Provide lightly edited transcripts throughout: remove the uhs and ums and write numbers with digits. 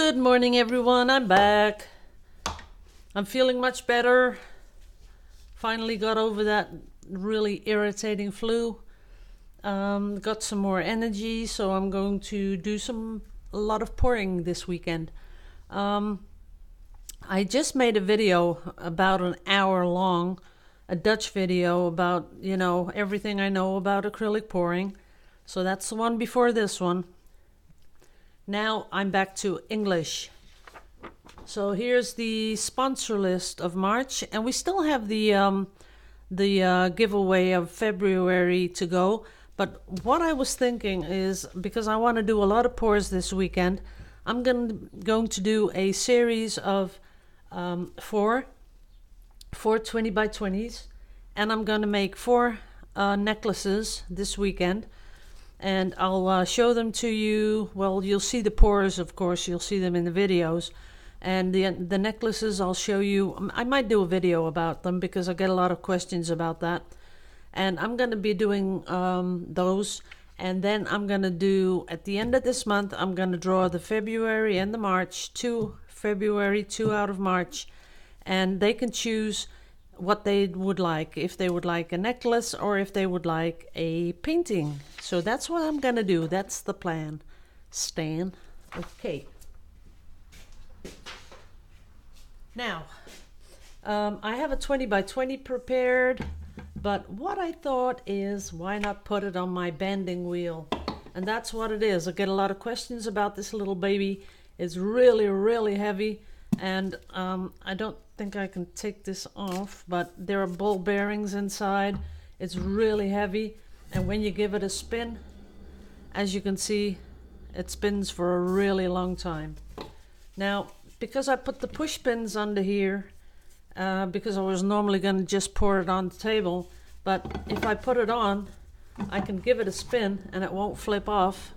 Good morning, everyone. I'm back. I'm feeling much better. Finally got over that really irritating flu. Got some more energy, so I'm going to do a lot of pouring this weekend. I just made a video about an hour long, a Dutch video about, everything I know about acrylic pouring. So that's the one before this one. Now I'm back to English. So here's the sponsor list of March, and we still have the giveaway of February to go. But what I was thinking is, because I want to do a lot of pours this weekend, I'm going to do a series of four 20 by 20s, and I'm going to make four necklaces this weekend. And I'll show them to you. Well, you'll see the pours, of course. You'll see them in the videos. And the necklaces, I'll show you. I might do a video about them because I get a lot of questions about that. And I'm going to be doing those. And then I'm going to do, at the end of this month, I'm going to draw the February and the March, 2 February, 2 out of March. And they can choose what they would like, if they would like a necklace or if they would like a painting. So that's what I'm gonna do. That's the plan, Stan. Okay. Now, I have a 20 by 20 prepared, but what I thought is, why not put it on my banding wheel? And that's what it is. I get a lot of questions about this little baby. It's really, really heavy. And I don't think I can take this off, but there are ball bearings inside. It's really heavy, and when you give it a spin, as you can see, it spins for a really long time. Now, because I put the push pins under here, because I was normally going to just pour it on the table, but if I put it on, I can give it a spin and it won't flip off,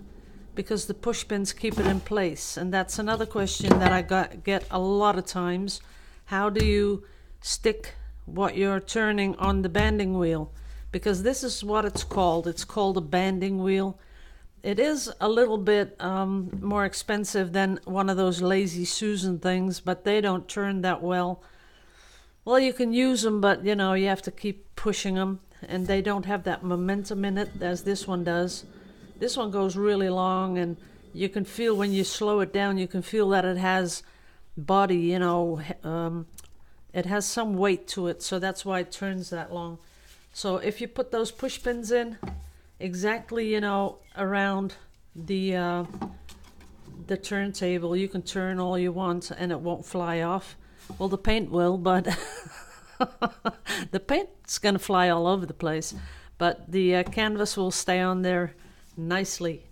because the push pins keep it in place. And that's another question that I get a lot of times. How do you stick what you're turning on the banding wheel? Because this is what it's called. It's called a banding wheel. It is a little bit more expensive than one of those Lazy Susan things, but they don't turn that well. Well, you can use them, but you have to keep pushing them, and they don't have that momentum in it as this one does. This one goes really long, and you can feel when you slow it down, you can feel that it has body, it has some weight to it, so that's why it turns that long. So if you put those push pins in exactly, around the turntable, you can turn all you want and it won't fly off. Well, the paint will, but the paint's going to fly all over the place, but the canvas will stay on there nicely.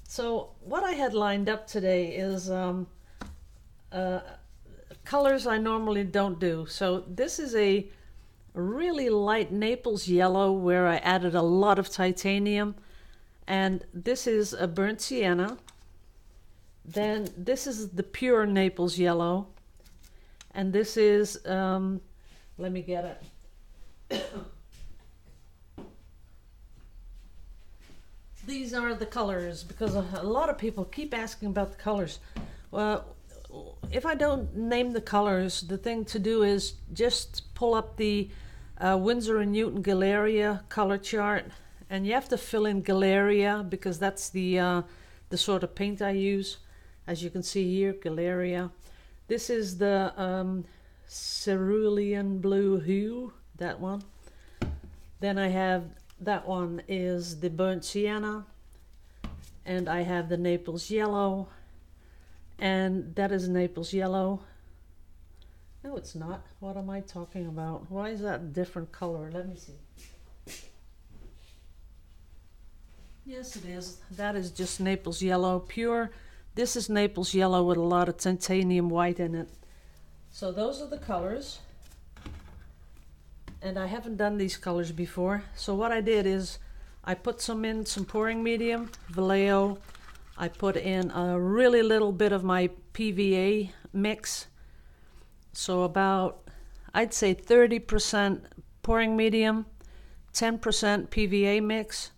So what I had lined up today is colors I normally don't do. So this is a really light Naples yellow where I added a lot of titanium, and this is a burnt sienna. Then this is the pure Naples yellow, and this is let me get it. These are the colors, because a lot of people keep asking about the colors. Well, if I don't name the colors, the thing to do is just pull up the Winsor & Newton Galeria color chart, and you have to fill in Galeria because that's the sort of paint I use. As you can see here, Galeria. This is the cerulean blue hue, that one. Then I have, that one is the burnt sienna, and I have the Naples yellow, and that is Naples yellow. No, it's not. What am I talking about? Why is that a different color? Let me see. Yes, it is. That is just Naples yellow pure. This is Naples yellow with a lot of titanium white in it. So those are the colors. And I haven't done these colors before. So what I did is I put some pouring medium, Vallejo. I put in a really little bit of my PVA mix. So about, I'd say 30% pouring medium, 10% PVA mix,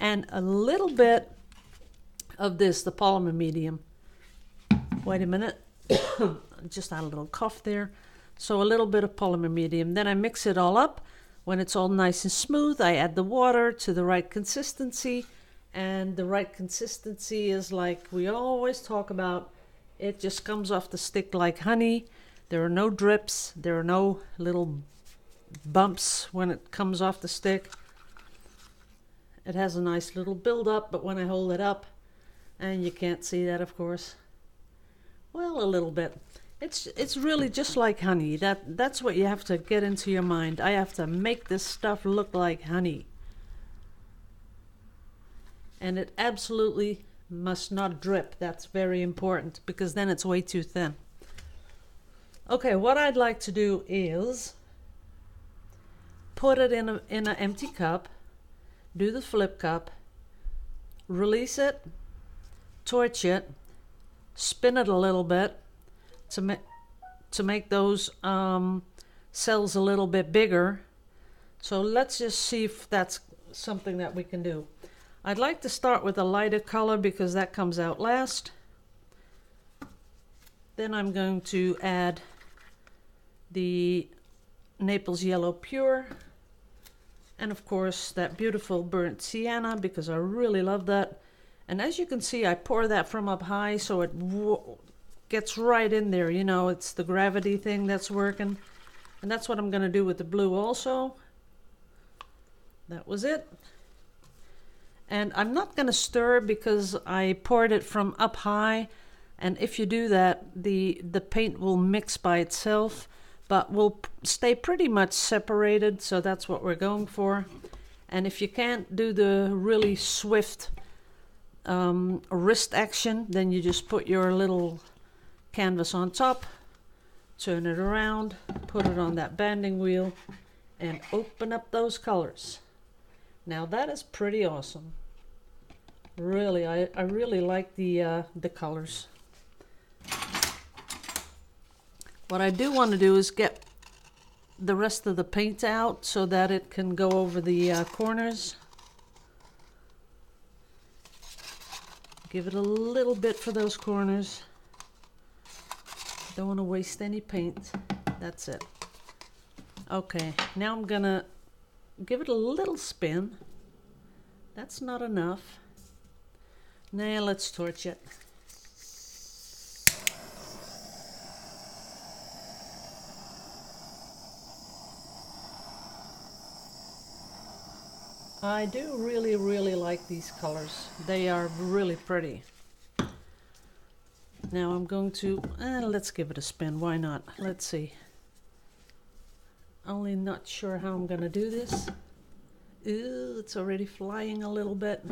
and a little bit of this, the polymer medium. Wait a minute. Just had a little cough there. So a little bit of polymer medium. Then I mix it all up. When it's all nice and smooth, I add the water to the right consistency. And the right consistency is like we always talk about. It just comes off the stick like honey. There are no drips. There are no little bumps when it comes off the stick. It has a nice little build up, but when I hold it up, and you can't see that, of course. Well, a little bit. It's really just like honey. That's what you have to get into your mind. I have to make this stuff look like honey. And it absolutely must not drip. That's very important because then it's way too thin. Okay, what I'd like to do is put it in an empty cup, do the flip cup, release it, torch it, spin it a little bit to make those cells a little bit bigger. So let's just see if that's something that we can do. I'd like to start with a lighter color because that comes out last. Then I'm going to add the Naples Yellow Pure, and of course that beautiful burnt sienna because I really love that. And as you can see, I pour that from up high so it gets right in there. You know, it's the gravity thing that's working. And that's what I'm going to do with the blue also. That was it. And I'm not going to stir because I poured it from up high. And if you do that, the paint will mix by itself, but will stay pretty much separated. So that's what we're going for. And if you can't do the really swift wrist action, then you just put your little canvas on top, turn it around, put it on that banding wheel, and open up those colors. Now that is pretty awesome. Really, I really like the colors. What I do want to do is get the rest of the paint out so that it can go over the corners. Give it a little bit for those corners. Don't want to waste any paint. That's it. Okay, now I'm gonna give it a little spin. That's not enough. Now let's torch it. I do really, really like these colors. They are really pretty. Now I'm going to, let's give it a spin. Why not? Let's see. Only not sure how I'm going to do this. Ooh, it's already flying a little bit.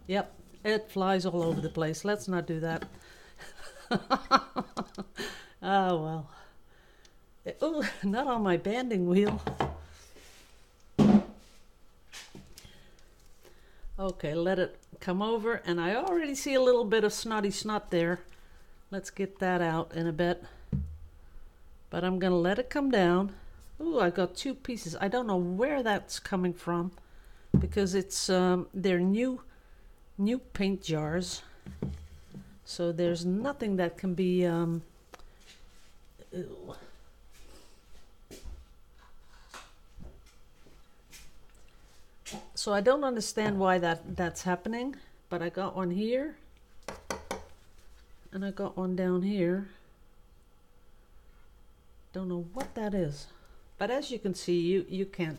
Yep, it flies all over the place. Let's not do that. Oh, well. Oh, not on my banding wheel. Okay, let it come over, and I already see a little bit of snotty snot there. Let's get that out in a bit. But I'm going to let it come down. Ooh, I got two pieces. I don't know where that's coming from because it's they're new paint jars. So there's nothing that can be ew. So I don't understand why that's happening, but I got one here and I got one down here. Don't know what that is, but as you can see, you can't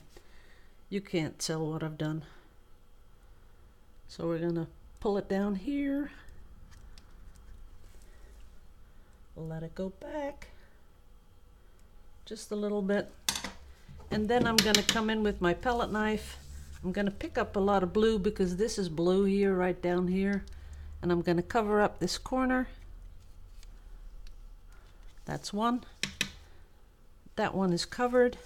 tell what I've done. So we're gonna pull it down here, let it go back just a little bit, and then I'm gonna come in with my palette knife. I'm going to pick up a lot of blue because this is blue here, right down here. And I'm going to cover up this corner. That's one. That one is covered.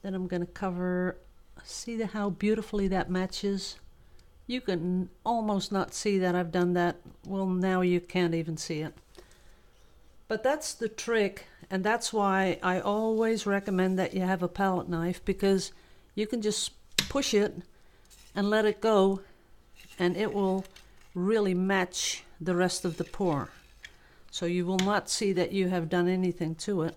Then I'm going to cover, see how beautifully that matches? You can almost not see that I've done that. Well, now you can't even see it. But that's the trick, and that's why I always recommend that you have a palette knife, because you can just push it and let it go and it will really match the rest of the pour. So you will not see that you have done anything to it.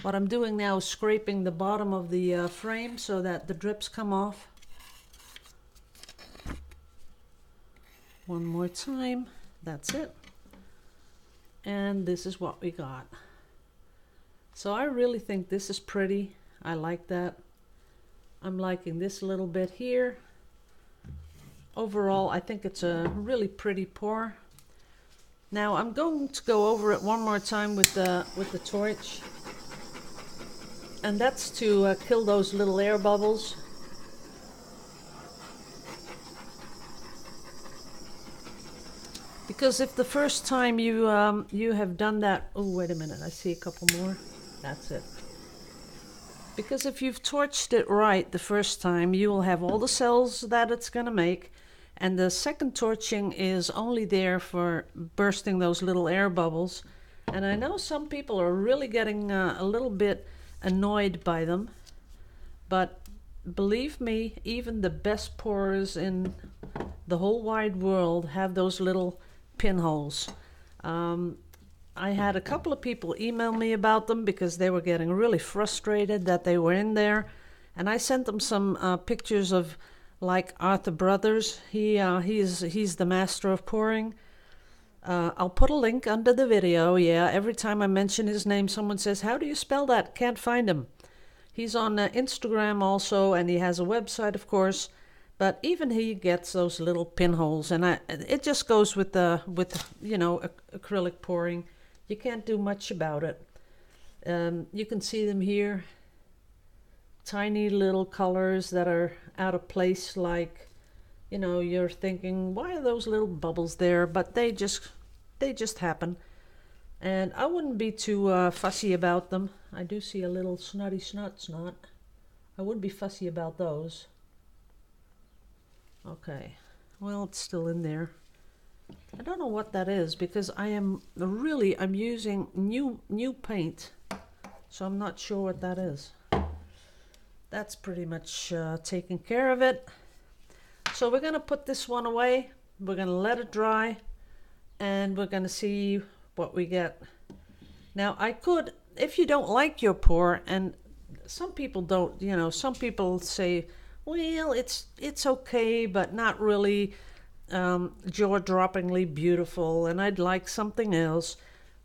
What I'm doing now is scraping the bottom of the frame so that the drips come off. One more time, that's it. And this is what we got. So I really think this is pretty. I like that. I'm liking this a little bit here. Overall, I think it's a really pretty pour. Now I'm going to go over it one more time with the torch. And that's to kill those little air bubbles. Because if the first time you have done that, oh wait a minute, I see a couple more. That's it. Because if you've torched it right the first time, you will have all the cells that it's gonna make, and the second torching is only there for bursting those little air bubbles. And I know some people are really getting a little bit annoyed by them, but believe me, even the best pourers in the whole wide world have those little pinholes. I had a couple of people email me about them because they were getting really frustrated that they were in there, and I sent them some pictures of like Brouthers. He's the master of pouring. I'll put a link under the video. Yeah, every time I mention his name, someone says, how do you spell that? Can't find him. He's on Instagram also, and he has a website, of course. But even he gets those little pinholes, and it just goes with you know, acrylic pouring. You can't do much about it. You can see them here. Tiny little colors that are out of place, like, you know, you're thinking, why are those little bubbles there? But they just happen. And I wouldn't be too fussy about them. I do see a little snot. I wouldn't be fussy about those. Okay, well, it's still in there. I don't know what that is because I'm using new paint, so I'm not sure what that is. That's pretty much taking care of it. So we're going to put this one away. We're going to let it dry, and we're going to see what we get. Now, I could, if you don't like your pour, and some people don't, you know, some people say, well, it's okay, but not really jaw-droppingly beautiful, and I'd like something else.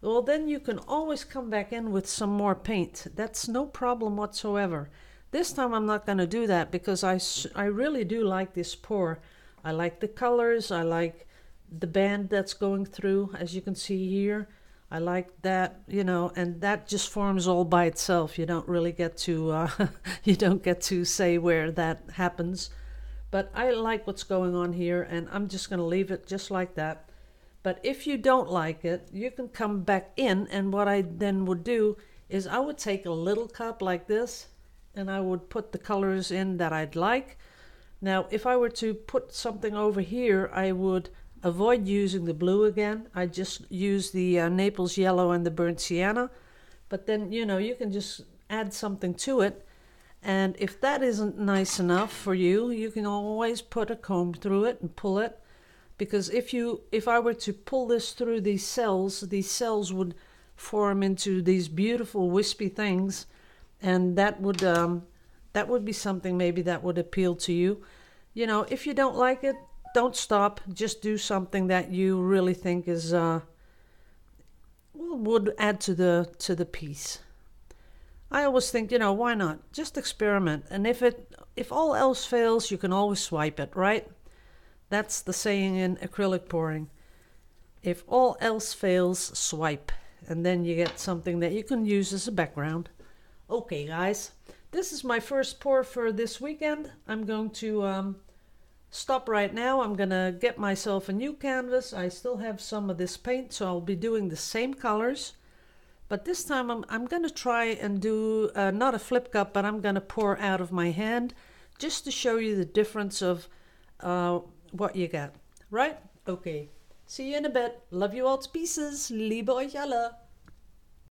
Well, then you can always come back in with some more paint. That's no problem whatsoever. This time I'm not going to do that because I really do like this pour. I like the colors. I like the band that's going through, as you can see here. I like that, you know, and that just forms all by itself. You don't really get to, you don't get to say where that happens. But I like what's going on here, and I'm just going to leave it just like that. But if you don't like it, you can come back in, and what I then would do is I would take a little cup like this, and I would put the colors in that I'd like. Now, if I were to put something over here, I would avoid using the blue again. I just use the Naples yellow and the burnt sienna. But then, you know, you can just add something to it. And if that isn't nice enough for you, you can always put a comb through it and pull it. Because if I were to pull this through these cells would form into these beautiful wispy things. And that would be something maybe that would appeal to you. You know, if you don't like it, don't stop. Just do something that you really think is would add to the piece. I always think, you know, why not? Just experiment. And if all else fails, you can always swipe it, right? That's the saying in acrylic pouring. If all else fails, swipe. And then you get something that you can use as a background. Okay, guys. This is my first pour for this weekend. I'm going to stop right now. I'm going to get myself a new canvas. I still have some of this paint, so I'll be doing the same colors. But this time I'm going to try and do not a flip cup, but I'm going to pour out of my hand just to show you the difference of what you get. Right? Okay. See you in a bit. Love you all to pieces. Liebe euch alle.